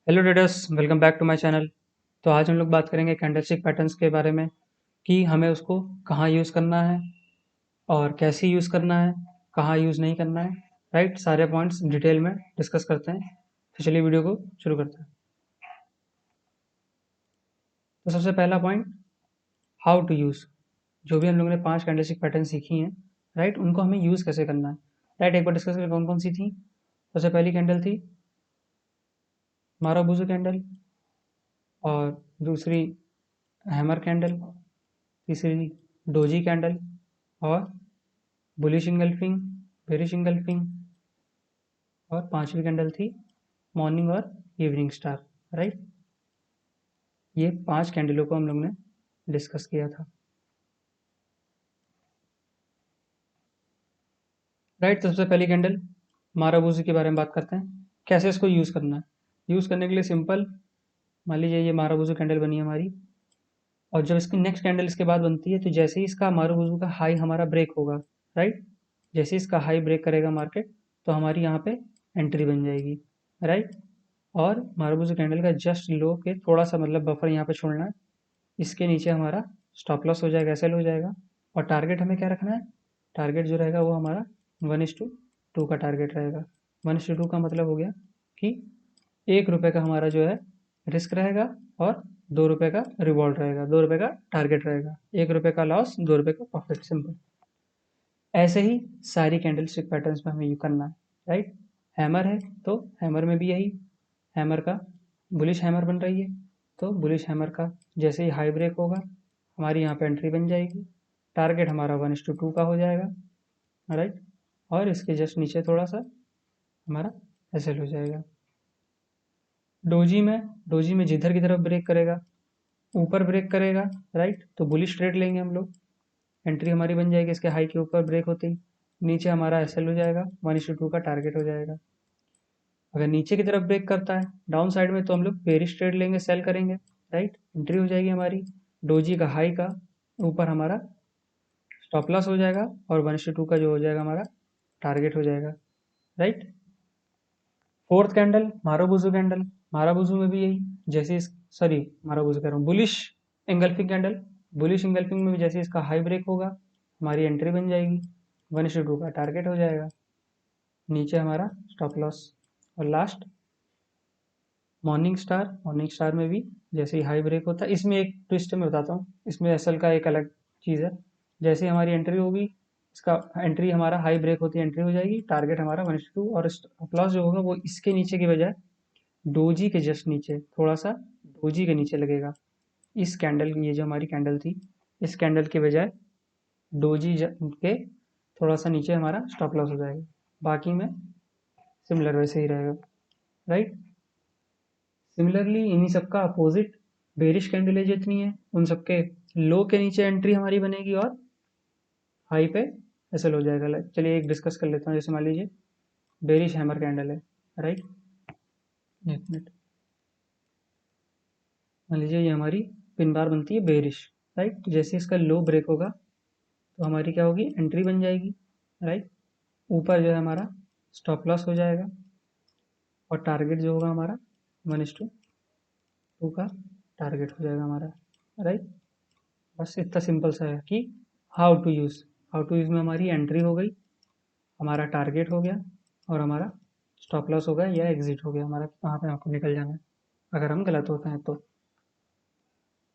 Hello traders, welcome back to my channel. तो आज हम लोग बात करेंगे कैंडलस्टिक पैटर्न्स के बारे में कि हमें उसको कहाँ यूज़ करना है और कैसे यूज़ करना है, कहाँ यूज़ नहीं करना है। राइट, सारे पॉइंट्स डिटेल में डिस्कस करते हैं। तो चलिए वीडियो को शुरू करते हैं। तो सबसे पहला पॉइंट, हाउ टू यूज़। जो भी हम लोगों ने 5 कैंडलस्टिक पैटर्न सीखी हैं, राइट, उनको हमें यूज़ कैसे करना है। राइट, एक बार डिस्कस करें कौन कौन सी थी। सबसे पहली कैंडल थी मारुबुजू कैंडल, और दूसरी हैमर कैंडल, तीसरी डोजी कैंडल, और बुलिश इंगल्फिंग, बेरिश इंगल्फिंग, और पांचवी कैंडल थी मॉर्निंग और इवनिंग स्टार। राइट, ये 5 कैंडलों को हम लोग ने डिस्कस किया था। राइट, तो सबसे पहली कैंडल मारुबुजू के बारे में बात करते हैं, कैसे इसको यूज़ करना है। यूज़ करने के लिए सिंपल, मान लीजिए ये मारुबुजू कैंडल बनी है हमारी, और जब इसकी नेक्स्ट कैंडल इसके बाद बनती है तो जैसे ही इसका मारुबुजू का हाई हमारा ब्रेक होगा, राइट, जैसे ही इसका हाई ब्रेक करेगा मार्केट, तो हमारी यहाँ पे एंट्री बन जाएगी। राइट, और मारुबुजू कैंडल का जस्ट लो के थोड़ा सा मतलब बफर यहाँ पे छोड़ना है। इसके नीचे हमारा स्टॉप लॉस हो जाएगा, एसएल हो जाएगा। और टारगेट हमें क्या रखना है, टारगेट जो रहेगा वो हमारा 1:2 का टारगेट रहेगा। 1:2 का मतलब हो गया कि 1 रुपये का हमारा जो है रिस्क रहेगा, और 2 रुपये का रिवॉर्ड रहेगा, 2 रुपये का टारगेट रहेगा। 1 रुपये का लॉस, 2 रुपये का प्रॉफिट, सिंपल। ऐसे ही सारी कैंडल स्टिक पैटर्न्स में हमें ये करना है। राइट, हैमर है तो हैमर में भी यही, हैमर का बुलिश हैमर बन रही है, तो बुलिश हैमर का जैसे ही हाई ब्रेक होगा हमारी यहाँ पे एंट्री बन जाएगी। टारगेट हमारा 1:2 का हो जाएगा। राइट, और इसके जस्ट नीचे थोड़ा सा हमारा एसएल हो जाएगा। डोजी में, डोजी में जिधर की तरफ ब्रेक करेगा, ऊपर ब्रेक करेगा, राइट, तो बुलिश ट्रेड लेंगे हम लोग। एंट्री हमारी बन जाएगी इसके हाई के ऊपर ब्रेक होते ही। नीचे हमारा एसएल हो जाएगा, 1:2 का टारगेट हो जाएगा। अगर नीचे की तरफ ब्रेक करता है डाउन साइड में, तो हम लोग बेरिश ट्रेड लेंगे, सेल करेंगे। राइट, एंट्री हो जाएगी हमारी डोजी का हाई का ऊपर, हमारा स्टॉप लॉस हो जाएगा, और 1:2 का जो हो जाएगा हमारा टारगेट हो जाएगा। Right, fourth candle marubozu candle. Marubozu में भी यही, जैसे इस सॉरी मारुबुजू कह रहा हूँ, bullish engulfing candle. Bullish engulfing में भी जैसे इसका हाई ब्रेक होगा हमारी एंट्री बन जाएगी, 1:2 का टारगेट हो जाएगा, नीचे हमारा स्टॉप लॉस। और last morning star. Morning star में भी जैसे ही हाई ब्रेक होता है, इसमें एक ट्विस्ट मैं बताता हूँ, इसमें एसएल का एक अलग चीज़ है। जैसे ही हमारी एंट्री होगी, इसका एंट्री हमारा हाई ब्रेक होती है, एंट्री हो जाएगी, टारगेट हमारा 1:2, और स्टॉप लॉस जो होगा वो इसके नीचे की बजाय डोजी के जस्ट नीचे, थोड़ा सा डोजी के नीचे लगेगा। इस कैंडल, ये जो हमारी कैंडल थी, इस कैंडल के बजाय डोजी के थोड़ा सा नीचे हमारा स्टॉप लॉस हो जाएगा। बाकी में सिमिलर वैसे ही रहेगा। राइट, सिमिलरली इन्हीं सबका अपोजिट बेरिश कैंडल जितनी है, उन सबके लो के नीचे एंट्री हमारी बनेगी, और हाई पे एसएल हो जाएगा। चलिए एक डिस्कस कर लेता हूँ। जैसे मान लीजिए बेरिश हैमर कैंडल है, राइट, एक मिनट, मान लीजिए ये हमारी पिन बार बनती है बेरिश। राइट, तो जैसे इसका लो ब्रेक होगा तो हमारी क्या होगी, एंट्री बन जाएगी। राइट, ऊपर जो है हमारा स्टॉप लॉस हो जाएगा, और टारगेट जो होगा हमारा 1:2 का टारगेट हो जाएगा हमारा। राइट, बस इतना सिंपल सा है कि how to use. How to use में हमारी एंट्री हो गई, हमारा टारगेट हो गया, और हमारा स्टॉप लॉस हो गया या एग्जिट हो गया हमारा, कहाँ पे आपको निकल जाना है अगर हम गलत होते हैं तो।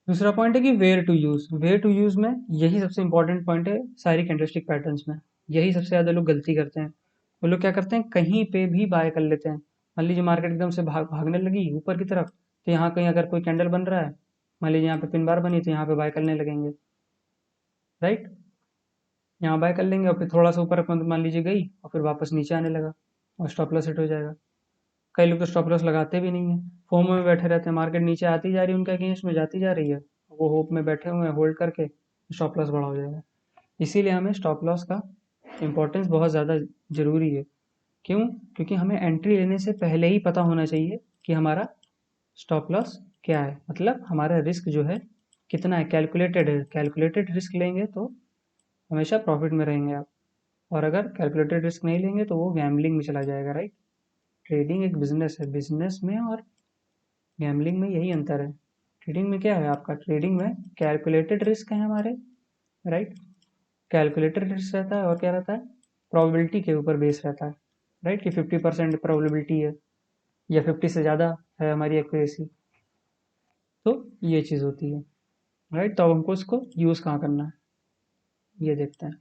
दूसरा पॉइंट है कि where to use. Where to use में यही सबसे इंपॉर्टेंट पॉइंट है सारी कैंडलस्टिक पैटर्न्स में। यही सबसे ज़्यादा लोग गलती करते हैं। वो लोग क्या करते हैं, कहीं पे भी बाय कर लेते हैं। मान लीजिए मार्केट एकदम से भागने लगी ऊपर की तरफ, तो यहाँ कहीं अगर कोई कैंडल बन रहा है, मान लीजिए यहाँ पे पिन बार बनी, तो यहाँ पे बाय करने लगेंगे। राइट, यहाँ बाय कर लेंगे, और फिर थोड़ा सा ऊपर मान लीजिए गई, और फिर वापस नीचे आने लगा, और स्टॉप लॉस हिट हो जाएगा। कई लोग तो स्टॉप लॉस लगाते भी नहीं है, फोमो में बैठे रहते हैं, मार्केट नीचे आती जा रही है, उनके अगेंस्ट में जाती जा रही है, वो होप में बैठे हुए हैं होल्ड करके, स्टॉप लॉस बड़ा हो जाएगा। इसीलिए हमें स्टॉप लॉस का इम्पोर्टेंस बहुत ज़्यादा ज़रूरी है। क्यों? क्योंकि हमें एंट्री लेने से पहले ही पता होना चाहिए कि हमारा स्टॉप लॉस क्या है, मतलब हमारा रिस्क जो है कितना है, कैलकुलेटेड है। कैलकुलेटेड रिस्क लेंगे तो हमेशा प्रॉफिट में रहेंगे आप, और अगर कैलकुलेटेड रिस्क नहीं लेंगे तो वो गैम्बलिंग में चला जाएगा। राइट, ट्रेडिंग एक बिजनेस है, बिजनेस में और गैम्बलिंग में यही अंतर है। ट्रेडिंग में क्या है आपका, ट्रेडिंग में कैलकुलेटेड रिस्क है हमारे, राइट। कैलकुलेटेड रिस्क रहता है और क्या रहता है, प्रोबेबिलिटी के ऊपर बेस रहता है, राइट, कि 50% प्रोबेबिलिटी है या 50 से ज़्यादा है हमारी एक्यूरेसी। तो ये चीज़ होती है, राइट। तो अब हमको इसको यूज़ कहाँ करना है ये देखते हैं।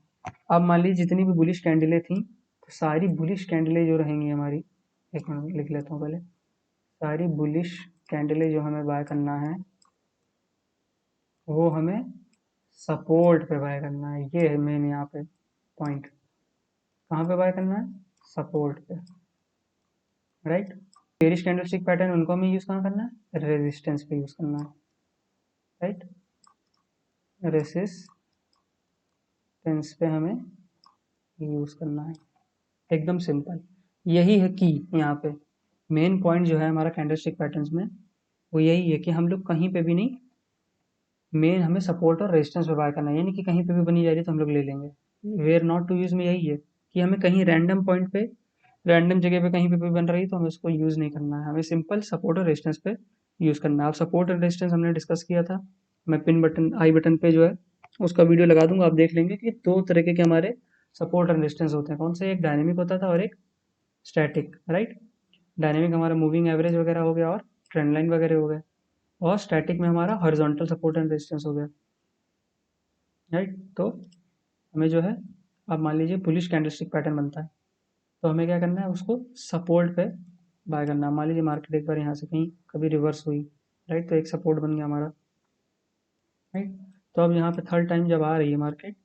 अब मान लीजिए जितनी भी बुलिश कैंडलें थी, तो सारी बुलिश कैंडलें जो रहेंगी हमारी, एक मिनट लिख लेता हूँ पहले, सारी बुलिश कैंडलें जो हमें बाय करना है वो हमें सपोर्ट पे बाय करना है। ये है मेन यहाँ पे पॉइंट। कहाँ पे बाय करना है, सपोर्ट पे, राइट। बेरिश कैंडलस्टिक पैटर्न उनको हमें यूज़ कहाँ करना है, रेजिस्टेंस पे यूज़ करना है, राइट। रेसिस्टेंस पे हमें यूज़ करना है, एकदम सिंपल। यही है की यहाँ पे मेन पॉइंट जो है हमारा कैंडलस्टिक पैटर्न्स में, वो यही है कि हम लोग कहीं पे भी नहीं, मेन हमें सपोर्ट और रेजिस्टेंस पे बाय करना है, यानी कि कहीं पे भी बनी जा रही है तो हम लोग ले लेंगे। वेयर नॉट टू यूज़ में यही है कि हमें कहीं रैंडम पॉइंट पे, रैंडम जगह पे कहीं पे भी बन रही है तो हमें उसको यूज़ नहीं करना है, हमें सिंपल सपोर्ट और रेजिस्टेंस पे यूज़ करना है। अब सपोर्ट और रेजिस्टेंस हमने डिस्कस किया था, मैं पिन बटन आई बटन पे जो है उसका वीडियो लगा दूंगा, आप देख लेंगे कि दो तरीके के हमारे सपोर्ट और रेजिस्टेंस होते हैं। कौन से, एक डायनेमिक होता था और एक स्टैटिक, राइट। डायनेमिक हमारा मूविंग एवरेज वगैरह हो गया और ट्रेंड लाइन वगैरह हो गया, और स्टैटिक में हमारा हॉरिजॉन्टल सपोर्ट एंड रेजिस्टेंस हो गया, राइट। तो हमें जो है, अब मान लीजिए बुलिश कैंडलस्टिक पैटर्न बनता है तो हमें क्या करना है, उसको सपोर्ट पे बाय करना है। मान लीजिए मार्केट एक बार यहाँ से कहीं कभी रिवर्स हुई, राइट, तो एक सपोर्ट बन गया हमारा, राइट। तो अब यहाँ पे थर्ड टाइम जब आ रही है मार्केट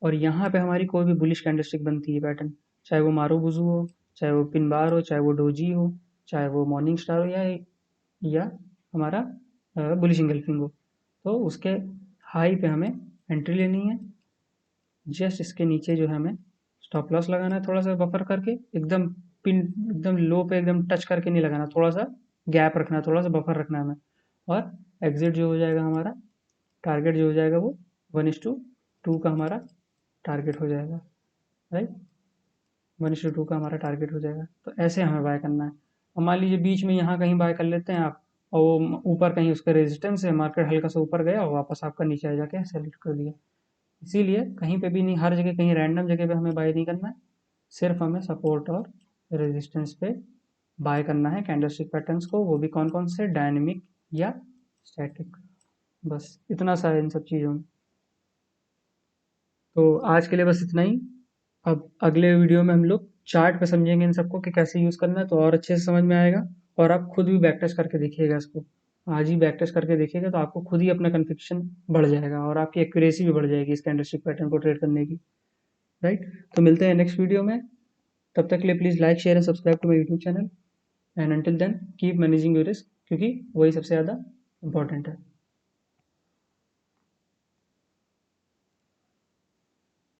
और यहाँ पे हमारी कोई भी बुलिश कैंडलस्टिक बनती है पैटर्न, चाहे वो मारूबुजू हो, चाहे वो पिन बार हो, चाहे वो डोजी हो, चाहे वो मॉर्निंग स्टार हो, या हमारा बुलिश इंगल्फिंग हो, तो उसके हाई पे हमें एंट्री लेनी है। जस्ट इसके नीचे जो है हमें स्टॉप लॉस लगाना है, थोड़ा सा बफर करके, एकदम पिन एकदम लो पे एकदम टच करके नहीं लगाना, थोड़ा सा गैप रखना है, थोड़ा सा बफर रखना है हमें। और एग्जिट जो हो जाएगा हमारा, टारगेट जो हो जाएगा वो 1:2 का हमारा टारगेट हो जाएगा, राइट। 1:2 का हमारा टारगेट हो जाएगा। तो ऐसे हमें बाय करना है। और मान लीजिए बीच में यहाँ कहीं बाय कर लेते हैं आप, और वो ऊपर कहीं उसका रेजिस्टेंस है, मार्केट हल्का सा ऊपर गया और वापस आपका नीचे आ जाके सेलेक्ट कर दिया। इसीलिए कहीं पे भी नहीं, हर जगह कहीं रैंडम जगह पे हमें बाय नहीं करना है, सिर्फ हमें सपोर्ट और रेजिस्टेंस पे बाय करना है कैंडलस्टिक पैटर्न्स को, वो भी कौन कौन से, डायनेमिक या स्टैटिक। बस इतना सा है इन सब चीज़ों में। तो आज के लिए बस इतना ही। अब अगले वीडियो में हम लोग चार्ट पे समझेंगे इन सबको कि कैसे यूज़ करना है, तो और अच्छे से समझ में आएगा। और आप खुद भी बैक टेस्ट करके देखिएगा इसको, आज ही बैक टेस्ट करके देखिएगा तो आपको खुद ही अपना कन्विक्शन बढ़ जाएगा और आपकी एक्यूरेसी भी बढ़ जाएगी इस कैंडलस्टिक पैटर्न को ट्रेड करने की, राइट। तो मिलते हैं नेक्स्ट वीडियो में, तब तक के लिए please like share and subscribe to my YouTube channel, and until then keep managing your risk, क्योंकि वही सबसे ज़्यादा इंपॉर्टेंट है।